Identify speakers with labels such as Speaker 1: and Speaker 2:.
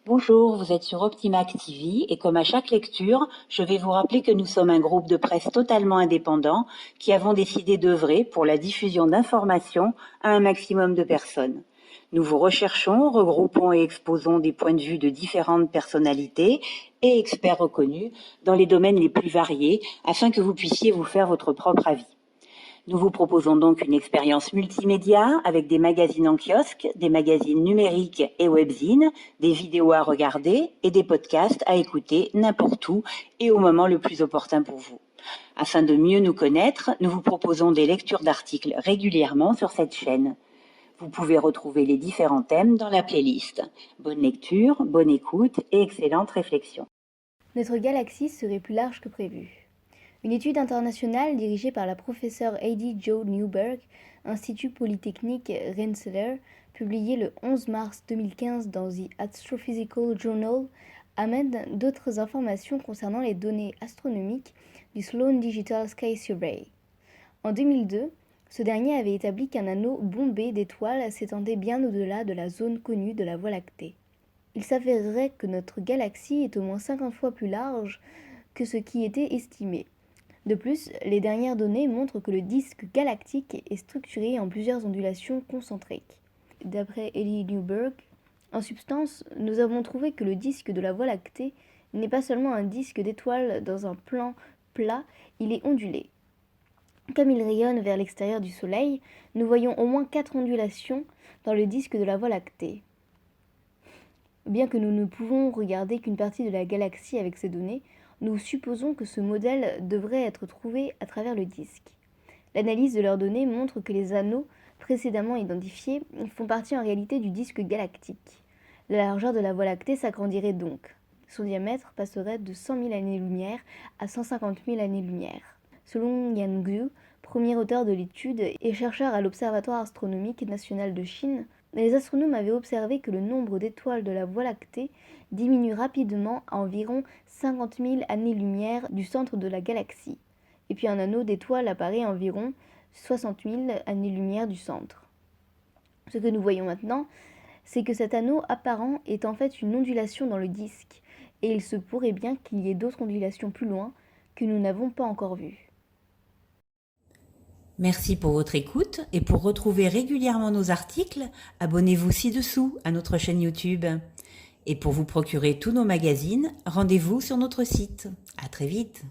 Speaker 1: Bonjour, vous êtes sur Optimac TV et comme à chaque lecture, je vais vous rappeler que nous sommes un groupe de presse totalement indépendant qui avons décidé d'œuvrer pour la diffusion d'informations à un maximum de personnes. Nous vous recherchons, regroupons et exposons des points de vue de différentes personnalités et experts reconnus dans les domaines les plus variés afin que vous puissiez vous faire votre propre avis. Nous vous proposons donc une expérience multimédia avec des magazines en kiosque, des magazines numériques et webzines, des vidéos à regarder et des podcasts à écouter n'importe où et au moment le plus opportun pour vous. Afin de mieux nous connaître, nous vous proposons des lectures d'articles régulièrement sur cette chaîne. Vous pouvez retrouver les différents thèmes dans la playlist. Bonne lecture, bonne écoute et excellente réflexion.
Speaker 2: Notre galaxie serait plus large que prévu. Une étude internationale dirigée par la professeure Heidi Jo Newberg, Institut Polytechnique Rensselaer, publiée le 11 mars 2015 dans The Astrophysical Journal, amène d'autres informations concernant les données astronomiques du Sloan Digital Sky Survey. En 2002, ce dernier avait établi qu'un anneau bombé d'étoiles s'étendait bien au-delà de la zone connue de la Voie lactée. Il s'avérerait que notre galaxie est au moins 50 fois plus large que ce qui était estimé. De plus, les dernières données montrent que le disque galactique est structuré en plusieurs ondulations concentriques. D'après Heidi Newberg, en substance, nous avons trouvé que le disque de la Voie lactée n'est pas seulement un disque d'étoiles dans un plan plat, il est ondulé. Comme il rayonne vers l'extérieur du Soleil, nous voyons au moins 4 ondulations dans le disque de la Voie lactée. Bien que nous ne pouvons regarder qu'une partie de la galaxie avec ces données, nous supposons que ce modèle devrait être trouvé à travers le disque. L'analyse de leurs données montre que les anneaux précédemment identifiés font partie en réalité du disque galactique. La largeur de la Voie lactée s'agrandirait donc. Son diamètre passerait de 100 000 années-lumière à 150 000 années-lumière. Selon Yan Xu, premier auteur de l'étude et chercheur à l'Observatoire astronomique national de Chine, les astronomes avaient observé que le nombre d'étoiles de la Voie lactée diminue rapidement à environ 50 000 années-lumière du centre de la galaxie, et puis un anneau d'étoiles apparaît à environ 60 000 années-lumière du centre. Ce que nous voyons maintenant, c'est que cet anneau apparent est en fait une ondulation dans le disque, et il se pourrait bien qu'il y ait d'autres ondulations plus loin que nous n'avons pas encore vues.
Speaker 1: Merci pour votre écoute et pour retrouver régulièrement nos articles, abonnez-vous ci-dessous à notre chaîne YouTube. Et pour vous procurer tous nos magazines, rendez-vous sur notre site. À très vite.